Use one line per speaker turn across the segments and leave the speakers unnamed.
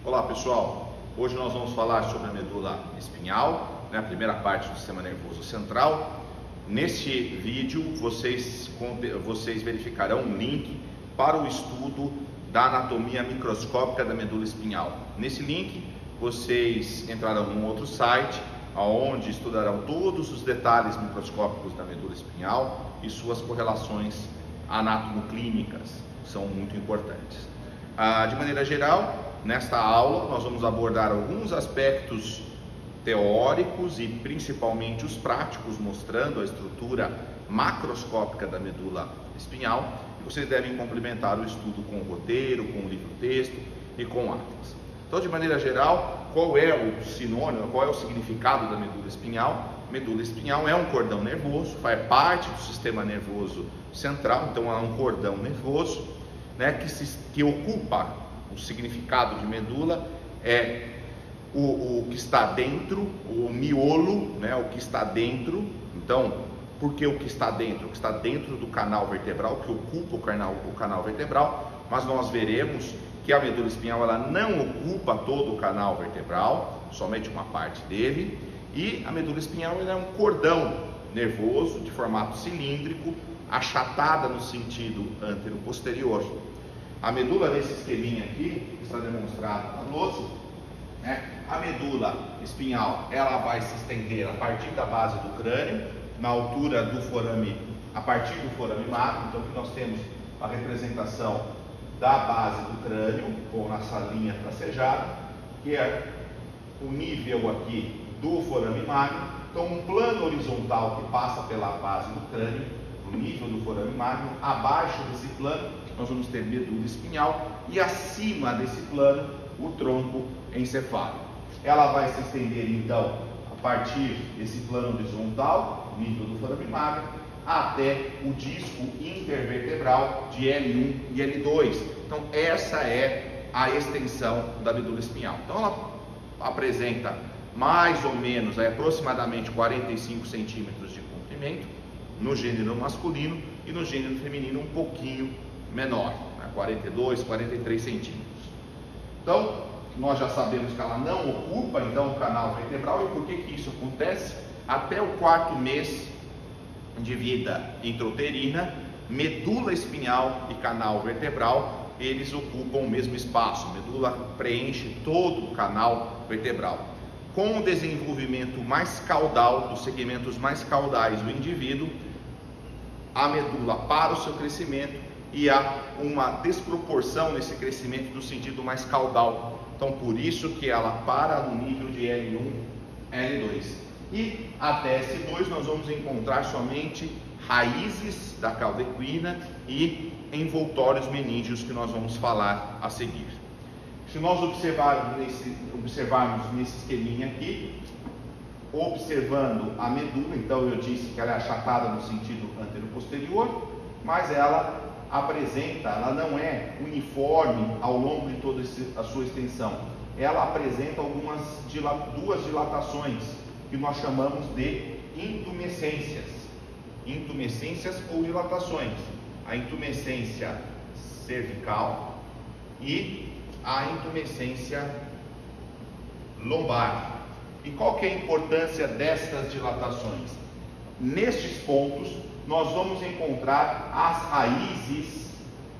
Olá pessoal, hoje nós vamos falar sobre a medula espinhal, a primeira parte do sistema nervoso central. Neste vídeo vocês verificarão um link para o estudo da anatomia microscópica da medula espinhal. Nesse link vocês entrarão num outro site, onde estudarão todos os detalhes microscópicos da medula espinhal e suas correlações anatomoclínicas, que são muito importantes. De maneira geral, nesta aula nós vamos abordar alguns aspectos teóricos e principalmente os práticos, mostrando a estrutura macroscópica da medula espinhal, e vocês devem complementar o estudo com o roteiro, com o livro-texto e com atlas. Então, de maneira geral, qual é o sinônimo, qual é o significado da medula espinhal? Medula espinhal é um cordão nervoso, faz parte do sistema nervoso central, então é um cordão nervoso, que ocupa o significado de medula, é o que está dentro, o miolo, o que está dentro. Então, por que o que está dentro? O que está dentro do canal vertebral, que ocupa o canal vertebral, mas nós veremos que a medula espinhal ela não ocupa todo o canal vertebral, somente uma parte dele, e a medula espinhal ela é um cordão nervoso de formato cilíndrico, achatada no sentido antero-posterior. A medula nesse esqueminha aqui, que está demonstrado na lousa, a medula espinhal ela vai se estender a partir da base do crânio, na altura do forame, a partir do forame magro. Então aqui nós temos a representação da base do crânio, com essa linha tracejada, que é o nível aqui do forame magro. Então um plano horizontal que passa pela base do crânio, o nível do forame magro. Abaixo desse plano nós vamos ter medula espinhal e acima desse plano o tronco encefálico. Ela vai se estender então a partir desse plano horizontal, nível do forame magro, até o disco intervertebral de L1 e L2. Então essa é a extensão da medula espinhal. Então ela apresenta mais ou menos, aproximadamente 45 centímetros de comprimento no gênero masculino, e no gênero feminino um pouquinho menor, 42, 43 centímetros. Então nós já sabemos que ela não ocupa então o canal vertebral. E por que isso acontece? Até o 4º mês de vida intrauterina, medula espinhal e canal vertebral, eles ocupam o mesmo espaço. A medula preenche todo o canal vertebral. Com o desenvolvimento mais caudal, dos segmentos mais caudais do indivíduo, a medula para o seu crescimento e há uma desproporção nesse crescimento no sentido mais caudal. Então, por isso que ela para no nível de L1, L2. E até S2 nós vamos encontrar somente raízes da cauda equina e envoltórios meníngeos, que nós vamos falar a seguir. Se nós observarmos nesse esqueminha aqui, observando a medula, então eu disse que ela é achatada no sentido antero-posterior, mas ela não é uniforme ao longo de toda a sua extensão. Ela apresenta duas dilatações, que nós chamamos de intumescências ou dilatações. A intumescência cervical e a intumescência lombar. E qual que é a importância destas dilatações? Nestes pontos nós vamos encontrar as raízes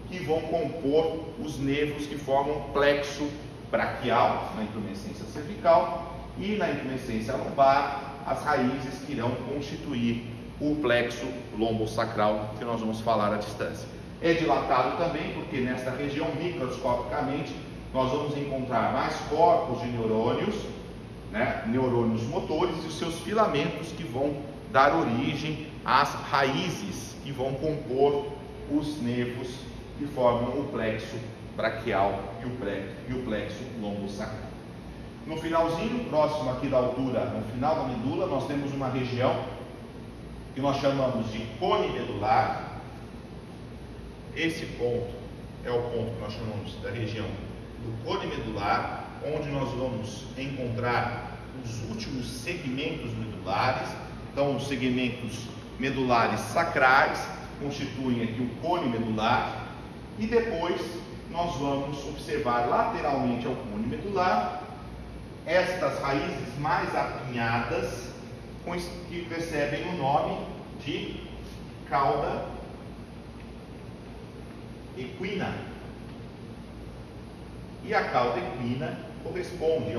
que vão compor os nervos que formam o plexo braquial, na intumescência cervical, e na intumescência lombar, as raízes que irão constituir o plexo lombosacral, que nós vamos falar à distância. É dilatado também porque nesta região, microscopicamente, nós vamos encontrar mais corpos de neurônios, neurônios motores e os seus filamentos, que vão dar origem às raízes que vão compor os nervos que formam o plexo braquial e o plexo lombosacral. No finalzinho, próximo aqui da altura, no final da medula, nós temos uma região que nós chamamos de cone medular. Esse ponto é o ponto que nós chamamos da região do cone medular, onde nós vamos encontrar os últimos segmentos medulares. Então, os segmentos medulares sacrais constituem aqui o cone medular, e depois nós vamos observar lateralmente ao cone medular estas raízes mais apinhadas, que recebem o nome de cauda equina. E a cauda equina corresponde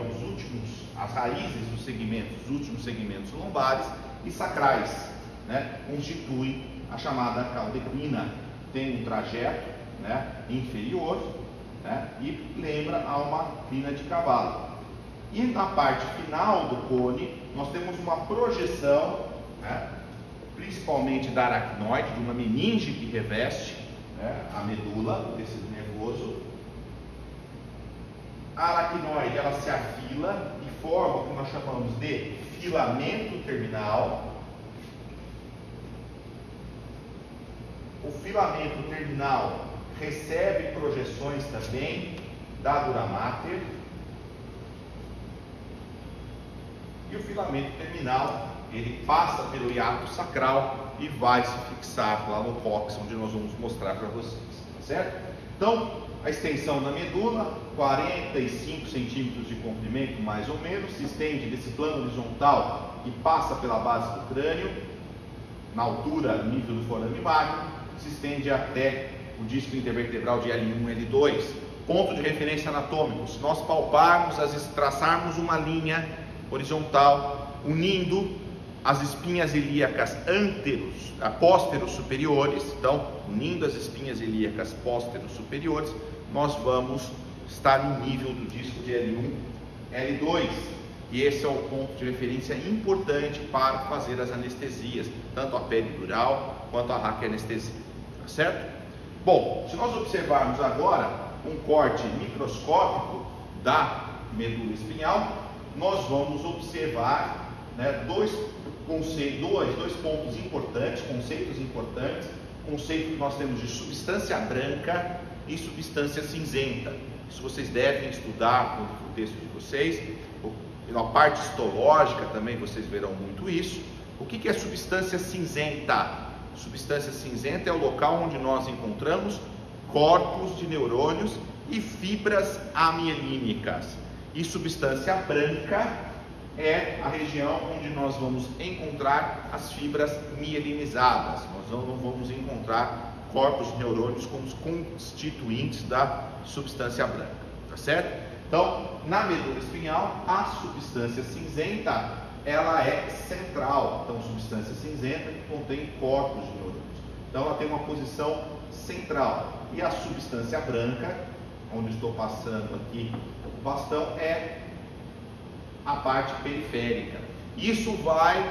às raízes dos segmentos, os últimos segmentos lombares e sacrais, né? Constituem a chamada cauda equina. Tem um trajeto, né, inferior, né, e lembra a uma crina de cavalo. E na parte final do cone, nós temos uma projeção, né, principalmente da aracnoide, de uma meninge que reveste, né, a medula, o tecido nervoso. A aracnoide, ela se afila e forma o que nós chamamos de filamento terminal. O filamento terminal recebe projeções também da dura mater. E o filamento terminal, ele passa pelo hiato sacral e vai se fixar lá no cóccix, onde nós vamos mostrar para vocês, tá certo? Então, a extensão da medula, 45 centímetros de comprimento, mais ou menos, se estende desse plano horizontal e passa pela base do crânio, na altura, no nível do forame magno, se estende até o disco intervertebral de L1 e L2, ponto de referência anatômico. Se nós palparmos, traçarmos uma linha horizontal, unindo as espinhas ilíacas pósteros superiores, então, unindo as espinhas ilíacas pósteros superiores, nós vamos estar no nível do disco de L1, L2, e esse é o ponto de referência importante para fazer as anestesias, tanto a peridural quanto a raquianestesia, tá certo? Bom, se nós observarmos agora um corte microscópico da medula espinhal, nós vamos observar, né, dois pontos importantes, conceitos importantes. Conceito que nós temos de substância branca e substância cinzenta. Isso vocês devem estudar no texto de vocês. Na parte histológica também vocês verão muito isso. O que é substância cinzenta? Substância cinzenta é o local onde nós encontramos corpos de neurônios e fibras amielínicas. E substância branca é a região onde nós vamos encontrar as fibras mielinizadas. Nós não vamos encontrar corpos de neurônios como os constituintes da substância branca, tá certo? Então, na medula espinhal, a substância cinzenta, ela é central. Então, substância cinzenta que contém corpos de neurônios. Então, ela tem uma posição central. E a substância branca, onde estou passando aqui o bastão, é a parte periférica. Isso vai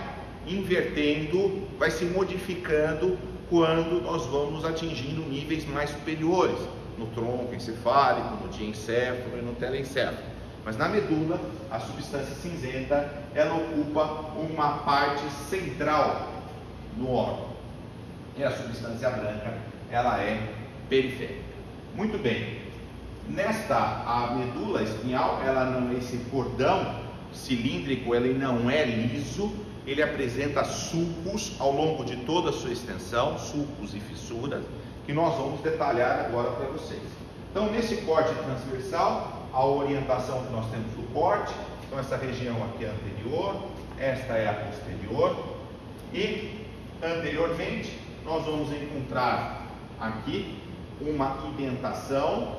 invertendo, vai se modificando quando nós vamos atingindo níveis mais superiores, no tronco encefálico, no diencéfalo e no telencéfalo. Mas na medula, a substância cinzenta, ela ocupa uma parte central no órgão. E a substância branca, ela é periférica. Muito bem. A medula espinhal, esse cordão cilíndrico, ele não é liso, ele apresenta sulcos ao longo de toda a sua extensão, sulcos e fissuras, que nós vamos detalhar agora para vocês. Então, nesse corte transversal, a orientação que nós temos do corte, então essa região aqui é anterior, esta é a posterior, e anteriormente nós vamos encontrar aqui uma indentação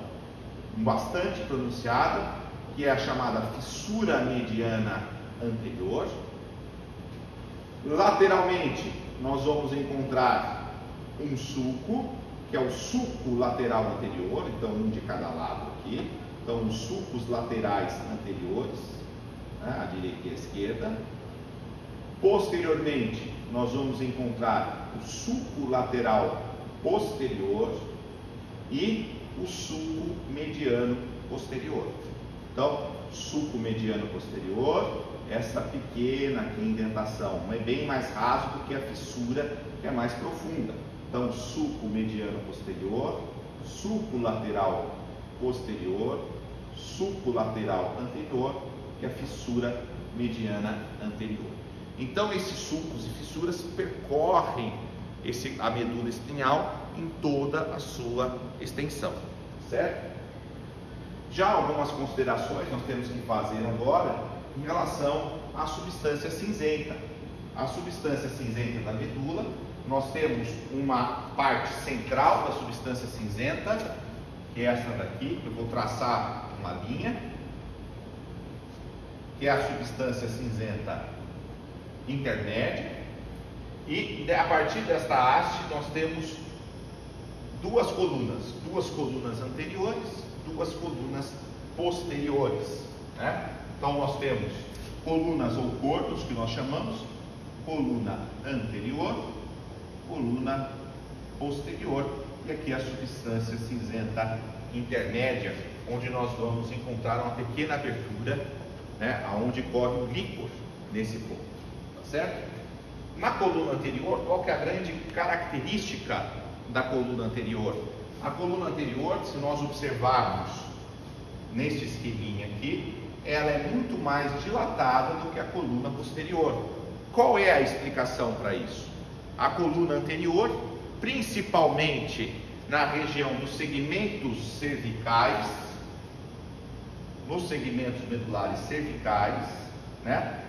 bastante pronunciada, que é a chamada fissura mediana anterior. Lateralmente, nós vamos encontrar um sulco, que é o sulco lateral anterior, então um de cada lado aqui. Então, os sulcos laterais anteriores, né, à direita e à esquerda. Posteriormente, nós vamos encontrar o sulco lateral posterior e o sulco mediano posterior. Então, sulco mediano posterior, essa pequena aqui indentação, é bem mais raso do que a fissura, que é mais profunda. Então, sulco mediano posterior, sulco lateral posterior, sulco lateral anterior, que é a fissura mediana anterior. Então, esses sulcos e fissuras percorrem a medula espinhal em toda a sua extensão, certo? Já algumas considerações nós temos que fazer agora em relação à substância cinzenta. A substância cinzenta da medula, nós temos uma parte central da substância cinzenta, que é essa daqui, eu vou traçar uma linha, que é a substância cinzenta intermédia, e a partir desta haste nós temos duas colunas anteriores, duas colunas posteriores, né? Então nós temos colunas ou corpos, que nós chamamos, coluna anterior, coluna posterior, e aqui a substância cinzenta intermédia, onde nós vamos encontrar uma pequena abertura, né, onde corre o líquor nesse ponto, tá certo? Na coluna anterior, qual que é a grande característica da coluna anterior? A coluna anterior, se nós observarmos neste esqueminha aqui, ela é muito mais dilatada do que a coluna posterior. Qual é a explicação para isso? A coluna anterior, principalmente na região dos segmentos cervicais, nos segmentos medulares cervicais, né?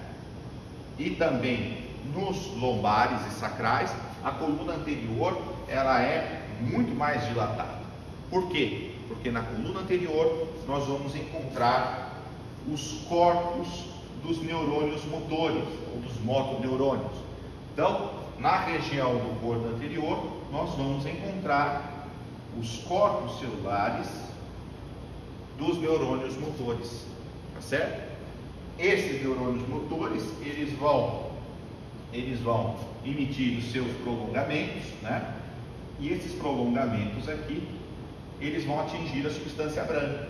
E também nos lombares e sacrais, a coluna anterior ela é muito mais dilatada. Por quê? Porque na coluna anterior nós vamos encontrar os corpos dos neurônios motores, ou dos motoneurônios. Então, na região do bordo anterior, nós vamos encontrar os corpos celulares dos neurônios motores, tá certo? Esses neurônios motores, eles vão emitir os seus prolongamentos, né? E esses prolongamentos aqui, eles vão atingir a substância branca.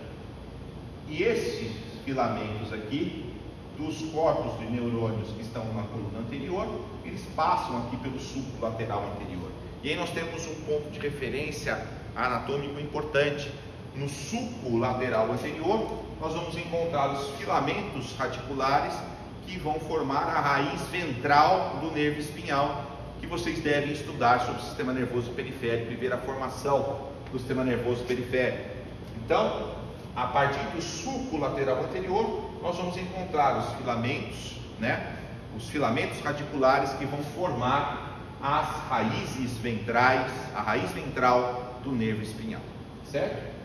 E esses filamentos aqui, dos corpos de neurônios que estão na coluna anterior, eles passam aqui pelo sulco lateral anterior. E aí nós temos um ponto de referência anatômico importante. No sulco lateral anterior, nós vamos encontrar os filamentos radiculares que vão formar a raiz ventral do nervo espinhal, que vocês devem estudar sobre o sistema nervoso periférico e ver a formação do sistema nervoso periférico. Então, a partir do sulco lateral anterior, nós vamos encontrar os filamentos, né? Os filamentos radiculares que vão formar as raízes ventrais, a raiz ventral do nervo espinhal, certo?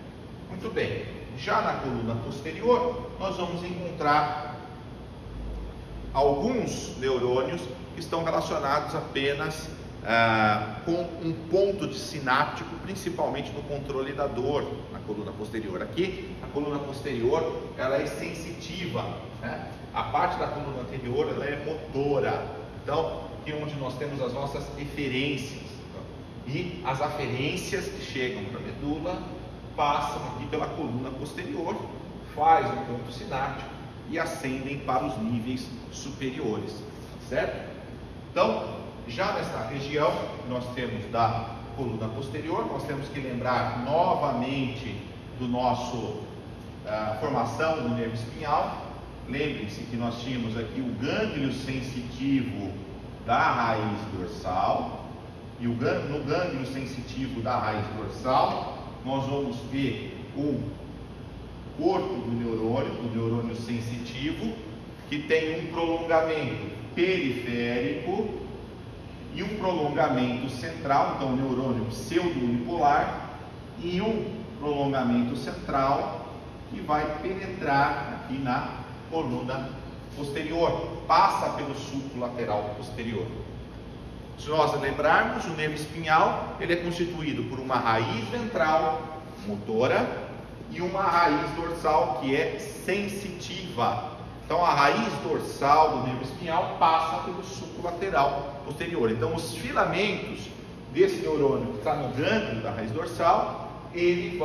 Muito bem. Já na coluna posterior, nós vamos encontrar alguns neurônios que estão relacionados apenas com um ponto de sináptico, principalmente no controle da dor na coluna posterior. Aqui, a coluna posterior, ela é sensitiva, né? A parte da coluna anterior, ela é motora. Então, aqui onde nós temos as nossas eferências, e as aferências que chegam para a medula passam aqui pela coluna posterior, faz um ponto sináptico e ascendem para os níveis superiores, certo? Então, já nessa região, nós temos da coluna posterior, nós temos que lembrar novamente do nosso formação do nervo espinhal. Lembrem-se que nós tínhamos aqui o gânglio sensitivo da raiz dorsal, e no gânglio sensitivo da raiz dorsal, nós vamos ter o corpo do neurônio sensitivo, que tem um prolongamento periférico e um prolongamento central, então o neurônio pseudo-unipolar, e um prolongamento central que vai penetrar aqui na coluna posterior, passa pelo sulco lateral posterior. Se nós lembrarmos, o nervo espinhal, ele é constituído por uma raiz ventral motora e uma raiz dorsal que é sensitiva. Então a raiz dorsal do nervo espinhal passa pelo sulco lateral posterior. Então os filamentos desse neurônio que está no gânglio da raiz dorsal, esses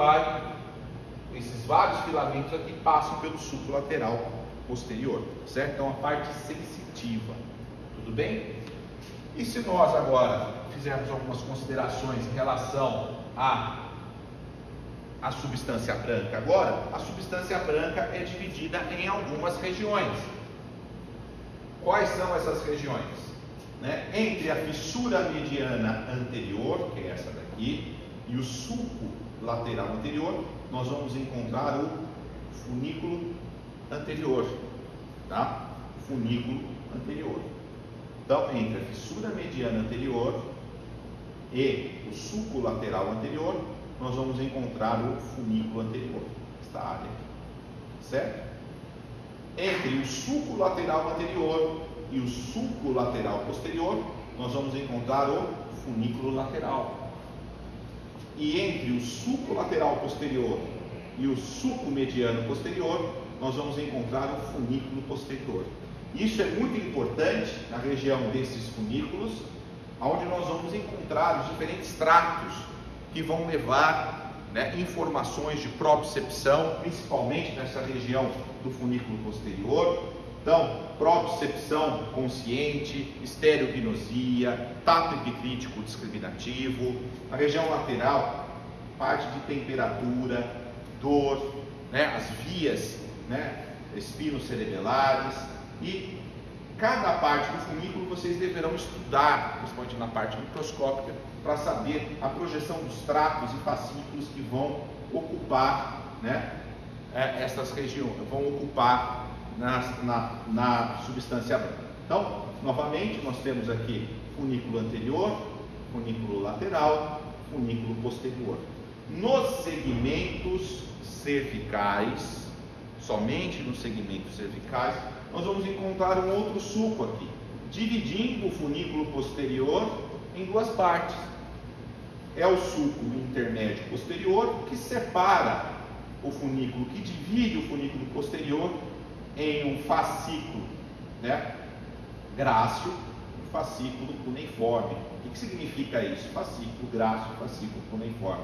vários filamentos aqui passam pelo sulco lateral posterior, certo? Então a parte sensitiva, tudo bem? E se nós agora fizermos algumas considerações em relação à substância branca agora, a substância branca é dividida em algumas regiões. Quais são essas regiões? Entre a fissura mediana anterior, que é essa daqui, e o sulco lateral anterior, nós vamos encontrar o funículo anterior, tá? Funículo anterior. Então, entre a fissura mediana anterior e o sulco lateral anterior, nós vamos encontrar o funículo anterior, esta área aqui, certo? Entre o sulco lateral anterior e o sulco lateral posterior, nós vamos encontrar o funículo lateral. E entre o sulco lateral posterior e o sulco mediano posterior, nós vamos encontrar o funículo posterior. Isso é muito importante na região desses funículos, onde nós vamos encontrar os diferentes tratos que vão levar, né, informações de propriocepção, principalmente nessa região do funículo posterior. Então, propriocepção consciente, estereognosia, tato epicrítico discriminativo. Na região lateral, parte de temperatura, dor, né, as vias, né, espinocerebelares. E cada parte do funículo vocês deverão estudar, principalmente na parte microscópica, para saber a projeção dos tratos e fascículos que vão ocupar, né, essas regiões, vão ocupar na substância branca. Então, novamente, nós temos aqui funículo anterior, funículo lateral, funículo posterior. Nos segmentos cervicais, somente nos segmentos cervicais, nós vamos encontrar um outro sulco aqui, dividindo o funículo posterior em duas partes. É o sulco intermédio posterior que separa o funículo, que divide o funículo posterior em um fascículo, né, grácil, um fascículo cuneiforme. O que significa isso? Fascículo grácil, fascículo cuneiforme.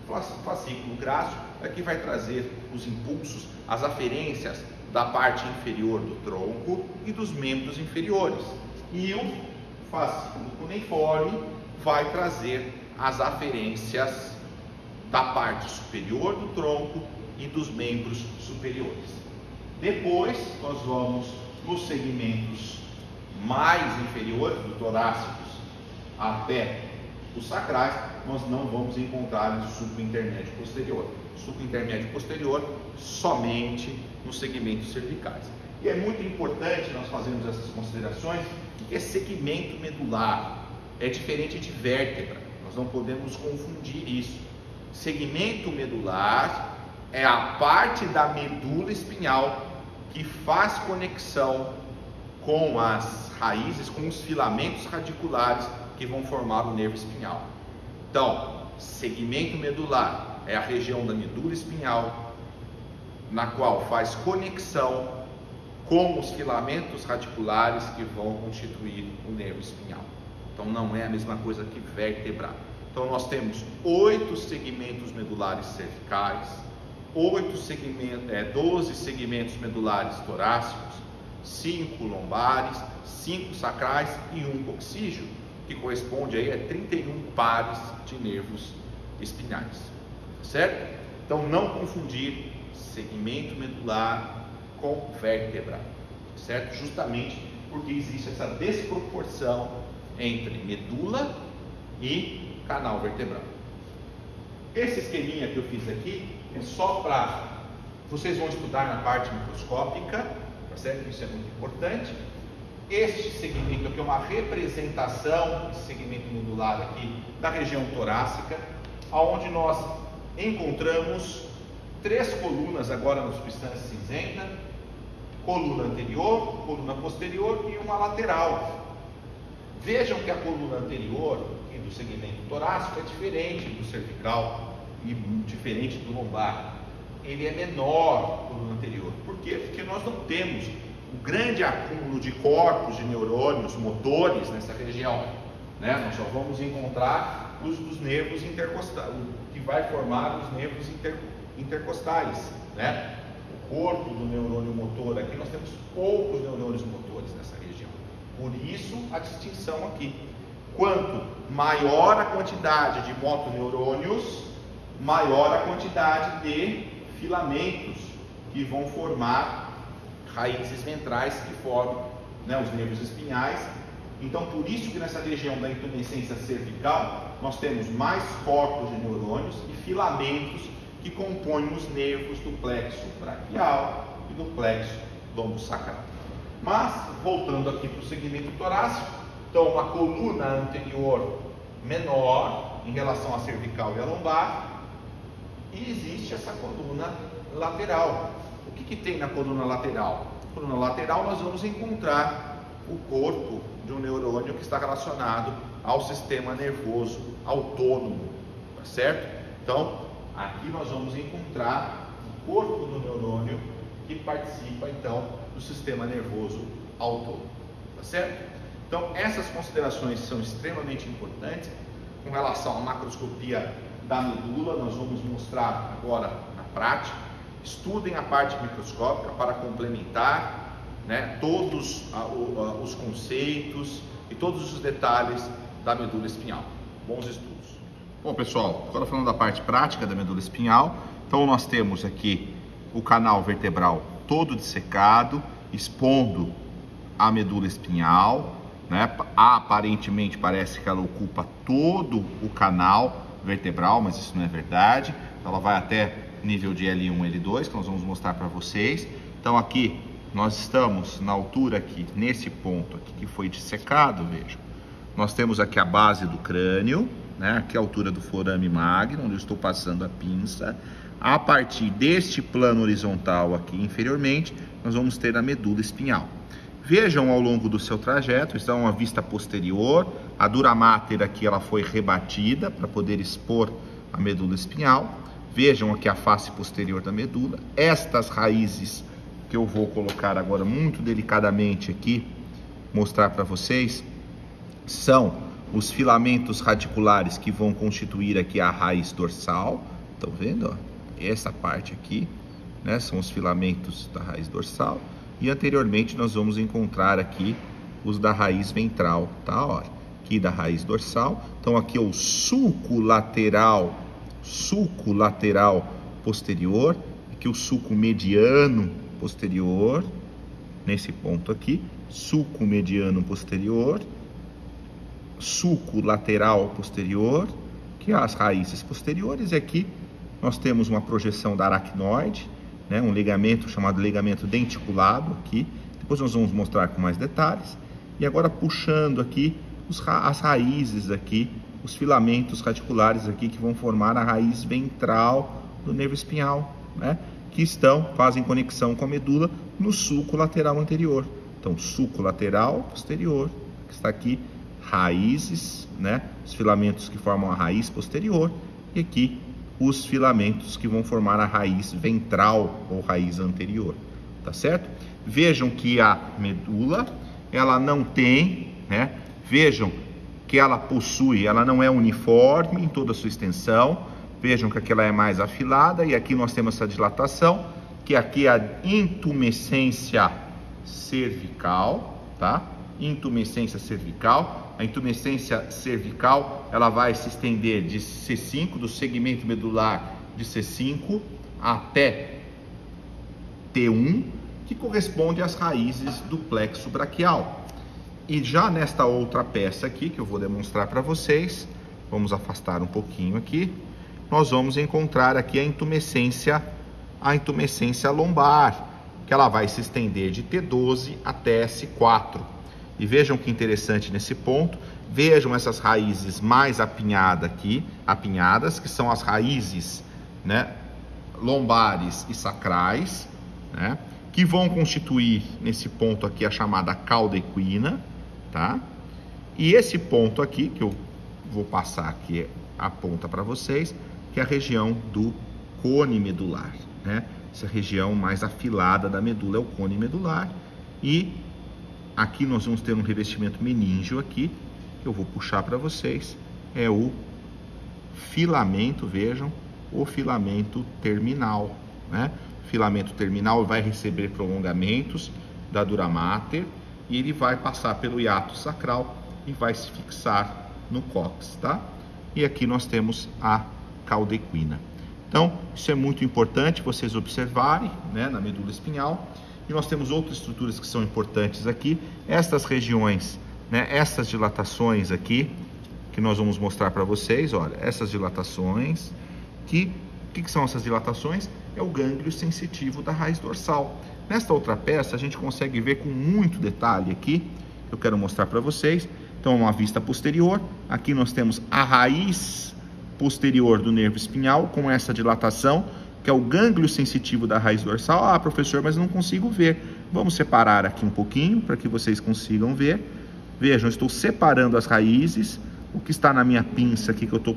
O fascículo grácil é que vai trazer os impulsos, as aferências da parte inferior do tronco e dos membros inferiores. E o fascículo cuneiforme vai trazer as aferências da parte superior do tronco e dos membros superiores. Depois, nós vamos nos segmentos mais inferiores, do torácicos até os sacrais, nós não vamos encontrar o sulco intermédio posterior. O sulco intermédio posterior somente nos segmentos cervicais. E é muito importante nós fazermos essas considerações, porque é segmento medular, é diferente de vértebra, nós não podemos confundir isso. Segmento medular é a parte da medula espinhal que faz conexão com as raízes, com os filamentos radiculares que vão formar o nervo espinhal. Então, segmento medular é a região da medula espinhal na qual faz conexão com os filamentos radiculares que vão constituir o nervo espinhal. Então, não é a mesma coisa que vértebra. Então, nós temos 8 segmentos medulares cervicais, 12 segmentos medulares torácicos, 5 lombares, 5 sacrais e 1 coxígeo, que corresponde aí a 31 pares de nervos espinhais, certo? Então, não confundir segmento medular com vértebra, certo? Justamente porque existe essa desproporção entre medula e canal vertebral. Esse esqueminha que eu fiz aqui é só para vocês vão estudar na parte microscópica, tá certo? Isso é muito importante. Este segmento aqui é uma representação, esse segmento medular aqui, da região torácica, onde nós encontramos 3 colunas agora na substância cinzenta, coluna anterior, coluna posterior e uma lateral. Vejam que a coluna anterior e do segmento torácico é diferente do cervical e diferente do lombar. Ele é menor, a coluna anterior. Por quê? Porque nós não temos um grande acúmulo de corpos de neurônios motores nessa região, né? Nós só vamos encontrar os dos nervos intercostais, que vai formar os nervos intercostais, né? O corpo do neurônio motor aqui, nós temos poucos neurônios motores nessa região. Por isso a distinção aqui. Quanto maior a quantidade de motoneurônios, maior a quantidade de filamentos que vão formar raízes ventrais que formam, né, os nervos espinhais Então, por isso que nessa região da intumescência cervical, nós temos mais corpos de neurônios e filamentos que compõem os nervos do plexo braquial e do plexo lombosacral. Mas, voltando aqui para o segmento torácico, então uma coluna anterior menor em relação à cervical e à lombar, e existe essa coluna lateral. O que tem na coluna lateral? Na coluna lateral nós vamos encontrar o corpo de um neurônio que está relacionado ao sistema nervoso autônomo, tá certo? Então, aqui nós vamos encontrar o corpo do neurônio que participa, então, do sistema nervoso autônomo, tá certo? Então, essas considerações são extremamente importantes com relação à macroscopia da medula. Nós vamos mostrar agora na prática. Estudem a parte microscópica para complementar, né, todos os conceitos e todos os detalhes da medula espinhal. Bons estudos. Bom, pessoal, agora falando da parte prática da medula espinhal, então nós temos aqui o canal vertebral todo dissecado, expondo a medula espinhal, né? Aparentemente parece que ela ocupa todo o canal vertebral, mas isso não é verdade. Ela vai até nível de L1, L2, que nós vamos mostrar para vocês. Então aqui nós estamos na altura aqui, nesse ponto aqui que foi dissecado, vejam. Nós temos aqui a base do crânio, né? Aqui a altura do forame magno, onde eu estou passando a pinça. A partir deste plano horizontal aqui inferiormente, nós vamos ter a medula espinhal. Vejam ao longo do seu trajeto, está uma vista posterior, a dura mater aqui ela foi rebatida para poder expor a medula espinhal. Vejam aqui a face posterior da medula. Estas raízes que eu vou colocar agora muito delicadamente aqui, mostrar para vocês, são os filamentos radiculares que vão constituir aqui a raiz dorsal. Estão vendo? Ó? Essa parte aqui, né, são os filamentos da raiz dorsal. E anteriormente nós vamos encontrar aqui os da raiz ventral, tá? Ó, aqui da raiz dorsal. Então aqui é o sulco lateral posterior, aqui o sulco mediano posterior, nesse ponto aqui, sulco mediano posterior, sulco lateral posterior, que é as raízes posteriores, e aqui nós temos uma projeção da aracnoide, né, um ligamento chamado ligamento denticulado aqui. Depois nós vamos mostrar com mais detalhes. E agora puxando aqui as raízes aqui, os filamentos radiculares aqui que vão formar a raiz ventral do nervo espinhal, né, que fazem conexão com a medula no sulco lateral anterior. Então, sulco lateral posterior, que está aqui, raízes, né, os filamentos que formam a raiz posterior, e aqui os filamentos que vão formar a raiz ventral ou raiz anterior, tá certo? Vejam que a medula, ela não tem, né? Vejam que ela não é uniforme em toda a sua extensão. Vejam que aqui ela é mais afilada, e aqui nós temos essa dilatação, que aqui é a intumescência cervical, tá? Intumescência cervical. A intumescência cervical, ela vai se estender de C5, do segmento medular de C5 até T1, que corresponde às raízes do plexo braquial. E já nesta outra peça aqui, que eu vou demonstrar para vocês, vamos afastar um pouquinho aqui, nós vamos encontrar aqui a intumescência lombar, que ela vai se estender de T12 até S4. E vejam que interessante nesse ponto, vejam essas raízes mais apinhadas, que são as raízes, né, lombares e sacrais, né, que vão constituir nesse ponto aqui a chamada cauda equina, tá? E esse ponto aqui, que eu vou passar aqui a ponta para vocês, que é a região do cone medular, né? Essa região mais afilada da medula é o cone medular. E aqui nós vamos ter um revestimento meníngeo aqui, que eu vou puxar para vocês, é o filamento, vejam, o filamento terminal, né? O filamento terminal vai receber prolongamentos da dura mater, e ele vai passar pelo hiato sacral e vai se fixar no cóccix, tá? E aqui nós temos a cauda equina. Então, isso é muito importante vocês observarem, né, na medula espinhal. E nós temos outras estruturas que são importantes aqui. Estas regiões né, essas dilatações aqui, que nós vamos mostrar para vocês, olha, essas dilatações, o que são essas dilatações? É o gânglio sensitivo da raiz dorsal. Nesta outra peça, a gente consegue ver com muito detalhe aqui, que eu quero mostrar para vocês. Então, uma vista posterior, aqui nós temos a raiz posterior do nervo espinhal, com essa dilatação, que é o gânglio sensitivo da raiz dorsal. Ah, professor, mas não consigo ver. Vamos separar aqui um pouquinho, para que vocês consigam ver. Vejam, eu estou separando as raízes. O que está na minha pinça aqui, que eu estou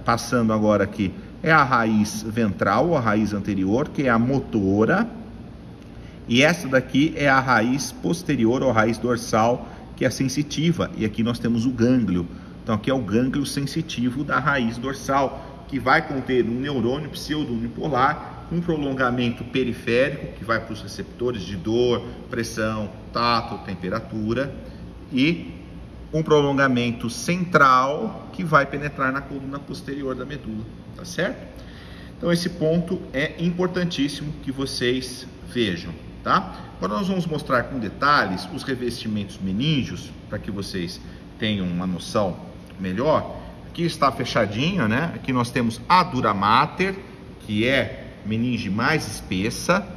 passando agora aqui, é a raiz ventral, a raiz anterior, que é a motora. E essa daqui é a raiz posterior, ou raiz dorsal, que é a sensitiva. E aqui nós temos o gânglio. Então aqui é o gânglio sensitivo da raiz dorsal, que vai conter um neurônio pseudo-unipolar, um prolongamento periférico, que vai para os receptores de dor, pressão, tato, temperatura, e um prolongamento central, que vai penetrar na coluna posterior da medula, tá certo? Então esse ponto é importantíssimo que vocês vejam, tá? Agora nós vamos mostrar com detalhes os revestimentos meníngeos, para que vocês tenham uma noção melhor. Aqui está fechadinho, né? Aqui nós temos a dura mater, que é meninge mais espessa,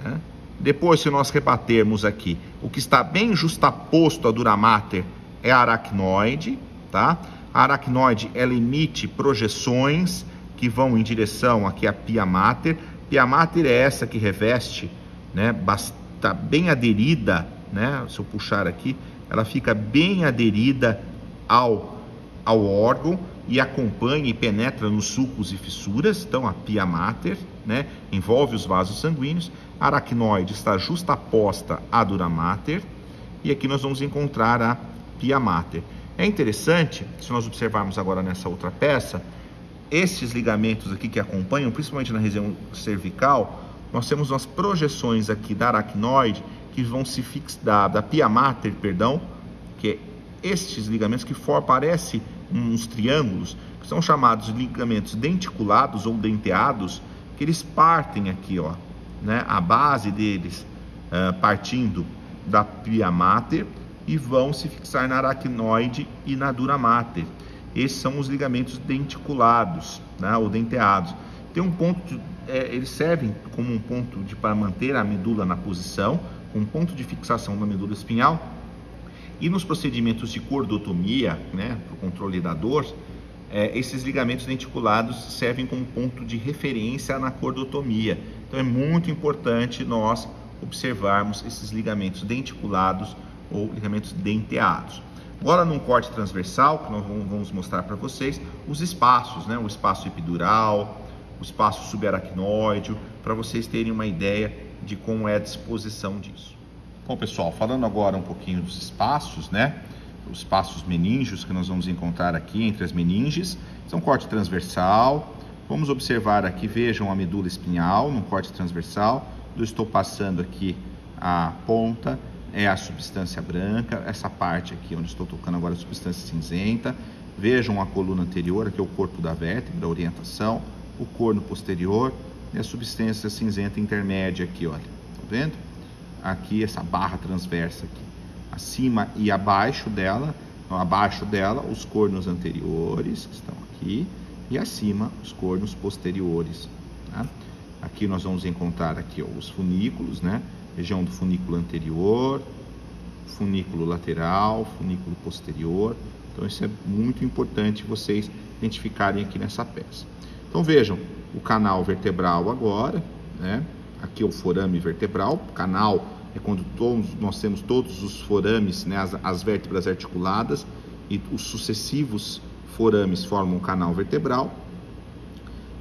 né? Depois, se nós rebatermos aqui, o que está bem justaposto à dura mater é a aracnoide, tá? A aracnoide, ela emite projeções que vão em direção aqui à pia mater. Pia mater é essa que reveste, né? Está bem aderida, né? Se eu puxar aqui, ela fica bem aderida ao órgão e acompanha e penetra nos sulcos e fissuras. Então a pia mater, né, envolve os vasos sanguíneos. A aracnoide está justaposta à dura mater, e aqui nós vamos encontrar a pia mater. É interessante, se nós observarmos agora nessa outra peça, esses ligamentos aqui que acompanham, principalmente na região cervical, nós temos umas projeções aqui da aracnoide que vão se fixar, da pia mater, perdão, que é estes ligamentos que parecem uns triângulos, que são chamados de ligamentos denticulados ou denteados, que eles partem aqui, ó, né, a base deles partindo da pia mater e vão se fixar na aracnoide e na dura mater. Esses são os ligamentos denticulados, né, ou denteados. Tem um ponto, eles servem como um ponto para manter a medula na posição, um ponto de fixação da medula espinhal. E nos procedimentos de cordotomia, né, para o controle da dor, esses ligamentos denticulados servem como ponto de referência na cordotomia. Então é muito importante nós observarmos esses ligamentos denticulados ou ligamentos denteados. Agora, num corte transversal, que nós vamos mostrar para vocês, os espaços, né, o espaço epidural, o espaço subaracnoide, para vocês terem uma ideia de como é a disposição disso. Bom, pessoal, falando agora um pouquinho dos espaços, né? Os espaços meníngeos que nós vamos encontrar aqui entre as meninges. São corte transversal. Vamos observar aqui, vejam a medula espinhal no corte transversal. Eu estou passando aqui a ponta, é a substância branca. Essa parte aqui onde estou tocando agora a substância cinzenta. Vejam a coluna anterior, aqui é o corpo da vértebra, a orientação. O corno posterior e a substância cinzenta intermédia aqui, olha. Tá vendo? Aqui essa barra transversa aqui, acima e abaixo dela, os cornos anteriores que estão aqui, e acima os cornos posteriores, né? Aqui nós vamos encontrar aqui, ó, os funículos, né? Região do funículo anterior, funículo lateral, funículo posterior. Então isso é muito importante vocês identificarem aqui nessa peça. Então vejam o canal vertebral agora, né? Aqui é o forame vertebral. O canal é quando nós temos todos os forames, né, as vértebras articuladas, e os sucessivos forames formam o canal vertebral.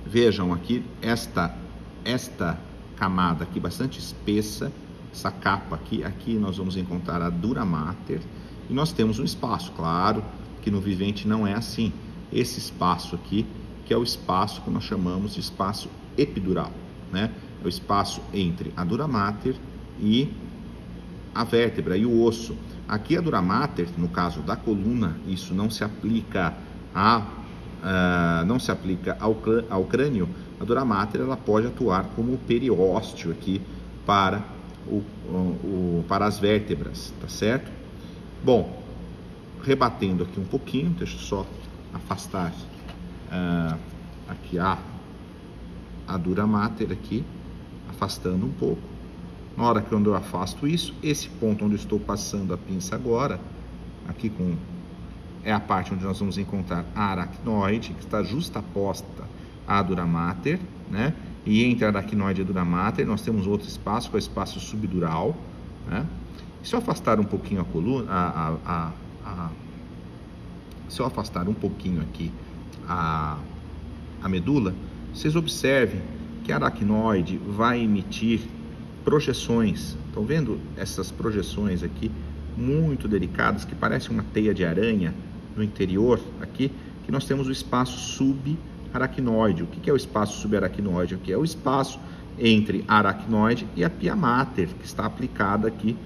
Vejam aqui esta camada aqui bastante espessa, essa capa aqui nós vamos encontrar a dura mater, e nós temos um espaço, claro que no vivente não é assim. Esse espaço aqui, que é o espaço que nós chamamos de espaço epidural, né? É o espaço entre a dura mater e a vértebra e o osso. Aqui a dura mater, no caso da coluna, isso não se aplica ao crânio. A dura mater, ela pode atuar como periósteo aqui para as vértebras, tá certo? Bom, rebatendo aqui um pouquinho, deixa eu só afastar aqui a dura mater aqui, afastando um pouco. Na hora que eu afasto isso, esse ponto onde eu estou passando a pinça agora, aqui é a parte onde nós vamos encontrar a aracnoide, que está justaposta à dura mater, né? E entre a aracnoide e a dura mater, nós temos outro espaço, que é o espaço subdural, né? Se eu afastar um pouquinho a coluna, se eu afastar um pouquinho aqui a medula, vocês observem que a aracnoide vai emitir projeções. Estão vendo essas projeções aqui muito delicadas, que parecem uma teia de aranha no interior aqui, que nós temos o espaço subaracnoide. O que é o espaço subaracnoide? Aqui é o espaço entre a aracnoide e a pia mater, que está aplicada aqui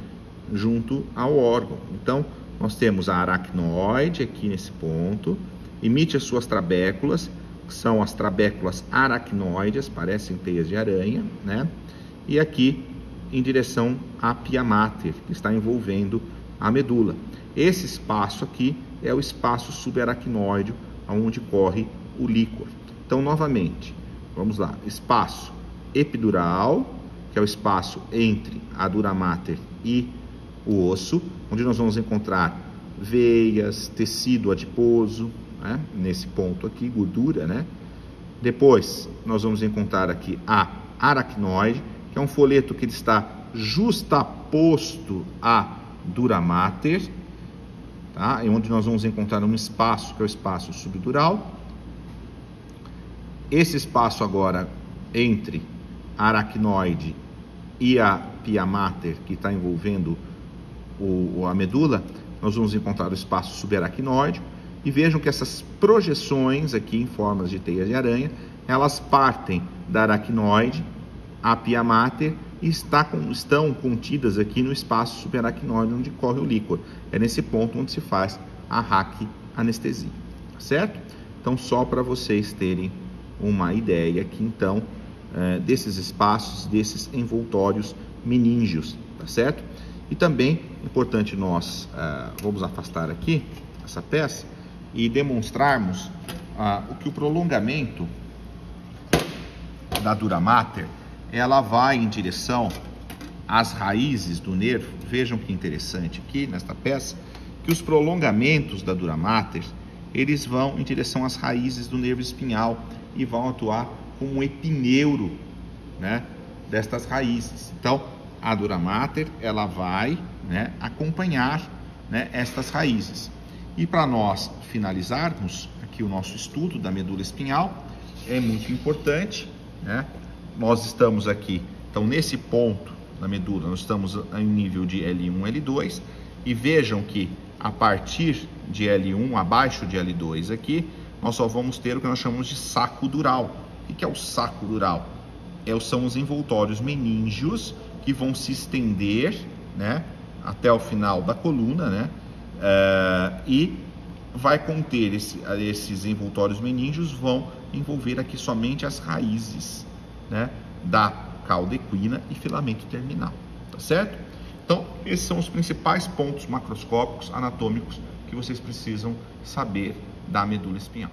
junto ao órgão. Então, nós temos a aracnoide aqui nesse ponto, emite as suas trabéculas, que são as trabéculas aracnoides, parecem teias de aranha, né? E aqui em direção à pia mater, que está envolvendo a medula. Esse espaço aqui é o espaço subaracnoide, onde corre o líquor. Então, novamente, vamos lá, espaço epidural, que é o espaço entre a dura mater e o osso, onde nós vamos encontrar veias, tecido adiposo, né? Nesse ponto aqui, gordura, né? Depois, nós vamos encontrar aqui a aracnoide, que é um folheto que ele está justaposto à dura mater, tá? E onde nós vamos encontrar um espaço, que é o espaço subdural. Esse espaço agora entre a aracnoide e a pia mater, que está envolvendo a medula, nós vamos encontrar o espaço subaracnoide. E vejam que essas projeções aqui em formas de teias de aranha, elas partem da aracnoide à pia mater e estão contidas aqui no espaço subaracnoide, onde corre o líquor. É nesse ponto onde se faz a raquianestesia, tá certo? Então, só para vocês terem uma ideia aqui, então, desses espaços, desses envoltórios meníngeos, tá certo? E também, importante nós, vamos afastar aqui essa peça e demonstrarmos que o prolongamento da dura mater, ela vai em direção às raízes do nervo. Vejam que interessante aqui nesta peça, que os prolongamentos da dura mater, eles vão em direção às raízes do nervo espinhal e vão atuar como um epineuro, né, destas raízes. Então, a dura mater, ela vai, né, acompanhar, né, estas raízes. E para nós finalizarmos aqui o nosso estudo da medula espinhal, é muito importante, né? Nós estamos aqui, então, nesse ponto da medula, nós estamos em nível de L1, L2, e vejam que a partir de L1, abaixo de L2 aqui, nós só vamos ter o que nós chamamos de saco dural. O que é o saco dural? São os envoltórios meníngeos que vão se estender, né, até o final da coluna, né, e vai conter esses envoltórios meníngeos, vão envolver aqui somente as raízes, né, da cauda equina e filamento terminal, tá certo? Então, esses são os principais pontos macroscópicos anatômicos que vocês precisam saber da medula espinhal.